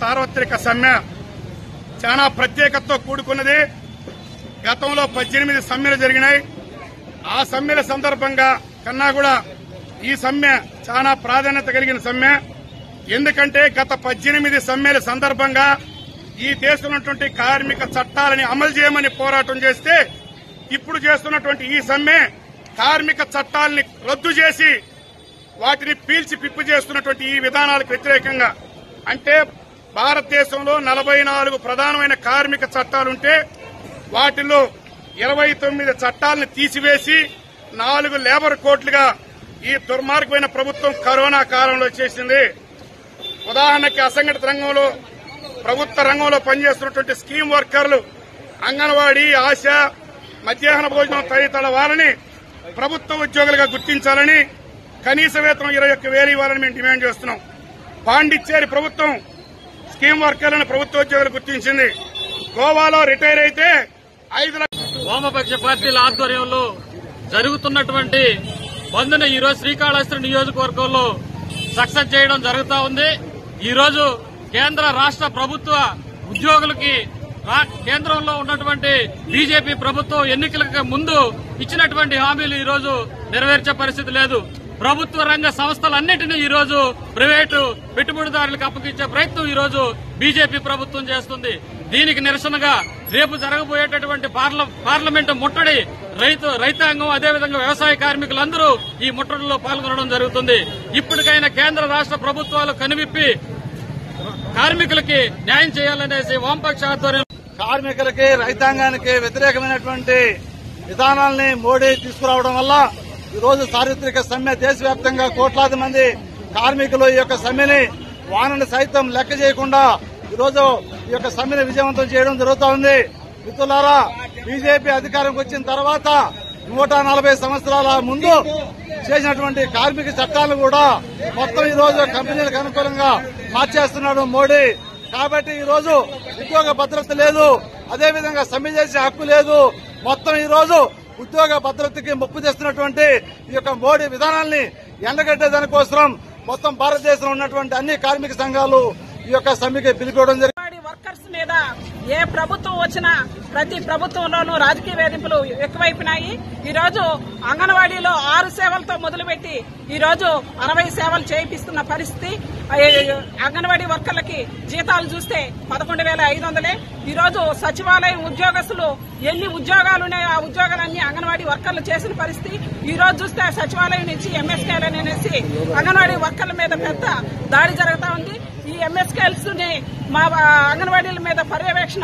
సార్వత్రిక సమ్మె చాలా ప్రత్యేకతతో కూడుకున్నది. గతంలో 18 సమ్మెలు జరిగినాయి. ఆ సమ్మెల సందర్భంగా కన్నా కూడా ఈ సమ్మె చాలా ప్రాధాన్యత కలిగిన సమ్మె. ఎందుకంటే గత 18 సమ్మెల సందర్భంగా ఈ దేశంలో ఉన్నటువంటి కార్మిక చట్టాలని అమలు చేయమని పోరాటం చేస్తే ఇప్పుడు చేస్తున్నటువంటి ఈ సమ్మె కార్మిక చట్టాలని రద్దు చేసి వాటిని పీల్చి పిప్పు చేస్తున్నటువంటి ఈ విధానాలకు వ్యతిరేకంగా. అంటే భారతదేశంలో 44 ప్రధానమైన కార్మిక చట్టాలుంటే వాటిల్లో 29 చట్టాలను తీసివేసి 4 లేబర్ కోడ్లుగా ఈ దుర్మార్గమైన ప్రభుత్వం కరోనా కాలంలో చేసింది. ఉదాహరణకి అసంఘటిత రంగంలో ప్రభుత్వ రంగంలో పనిచేస్తున్నటువంటి స్కీమ్ వర్కర్లు, అంగన్వాడీ, ఆశా, మధ్యాహ్న భోజనం తదితర వారిని ప్రభుత్వ ఉద్యోగులుగా గుర్తించాలని, కనీస వేతనం 21,000 ఇవ్వాలని మేము డిమాండ్ చేస్తున్నాం. పాండిచ్చేరి ప్రభుత్వం స్కీమ్ వర్కర్లను ప్రభుత్వ ఉద్యోగులు గుర్తించింది. గోవాలో రిటైర్ అయితే 5 లక్షల వామపక్ష పార్టీల ఆధ్వర్యంలో జరుగుతున్నటువంటి బంద్ను ఈ రోజు శ్రీకాళహస్తి నియోజకవర్గంలో సక్సెస్ చేయడం జరుగుతా ఉంది. ఈ రోజు కేంద్ర రాష్ట్ర ప్రభుత్వ ఉద్యోగులకి కేంద్రంలో ఉన్నటువంటి బీజేపీ ప్రభుత్వం ఎన్నికలకు ముందు ఇచ్చినటువంటి హామీలు ఈ రోజు నెరవేర్చే పరిస్థితి లేదు. ప్రభుత్వ రంగ సంస్థలన్నింటినీ ఈ రోజు ప్రైవేటు పెట్టుబడిదారులకు అప్పగించే ప్రయత్నం ఈ రోజు బీజేపీ ప్రభుత్వం చేస్తుంది. దీనికి నిరసనగా రేపు జరగబోయేటటువంటి పార్లమెంటు ముట్టడి రైతాంగం అదేవిధంగా వ్యవసాయ కార్మికులందరూ ఈ ముట్టడిలో పాల్గొనడం జరుగుతుంది. ఇప్పటికైనా కేంద్ర రాష్ట్ర ప్రభుత్వాలు కనువిప్పి కార్మికులకి న్యాయం చేయాలనేసి వామపక్ష ఆధ్వర్యం కార్మికులకి రైతాంగానికి వ్యతిరేకమైనటువంటి విధానాల్ని మోడీ తీసుకురావడం వల్ల ఈ రోజు సార్వత్రిక సమ్మె దేశవ్యాప్తంగా కోట్లాది మంది కార్మికులు ఈ యొక్క సమ్మెని వానని సైతం లెక్క చేయకుండా ఈ రోజు ఈ యొక్క సమ్మెని విజయవంతం చేయడం జరుగుతూ ఉంది. మిత్రులారా, బీజేపీ అధికారంకి వచ్చిన తర్వాత 140 సంవత్సరాల ముందు చేసినటువంటి కార్మిక చట్టాలను కూడా మొత్తం ఈ రోజు కంపెనీలకు అనుకూలంగా మార్చేస్తున్నాడు మోడీ. కాబట్టి ఈ రోజు ఉద్యోగ భద్రత లేదు, అదేవిధంగా సమ్మె చేసే హక్కు లేదు. మొత్తం ఈ రోజు ఉద్యోగ భద్రతకి ముప్పు తెస్తున్నటువంటి ఈ యొక్క మోడీ విధానాల్ని ఎండగట్టే దానికోసం మొత్తం భారతదేశంలో ఉన్నటువంటి అన్ని కార్మిక సంఘాలు ఈ యొక్క సమ్మెకి పిలుపుకోవడం జరిగింది. వర్కర్స్ మీద ఏ ప్రభుత్వం వచ్చినా ప్రతి ప్రభుత్వంలోనూ రాజకీయ వేధింపులు ఎక్కువైపోయినాయి. ఈ రోజు అంగన్వాడీలో 6 సేవలతో మొదలుపెట్టి ఈ రోజు 60 సేవలు చేయిస్తున్న పరిస్థితి. అంగన్వాడీ వర్కర్లకి జీతాలు చూస్తే 11,500. ఈ రోజు సచివాలయం ఉద్యోగస్తులు ఎన్ని ఉద్యోగాలున్నాయో ఆ ఉద్యోగాలన్నీ అంగన్వాడీ వర్కర్లు చేసిన పరిస్థితి. ఈ రోజు చూస్తే సచివాలయం నుంచి ఎంఎస్కేలు అనేసి అంగన్వాడీ వర్కర్ల మీద పెద్ద దాడి జరుగుతా ఉంది. ఈ ఎంఎస్కేల్స్ ని మా అంగన్వాడీల మీద పర్యవేక్షణ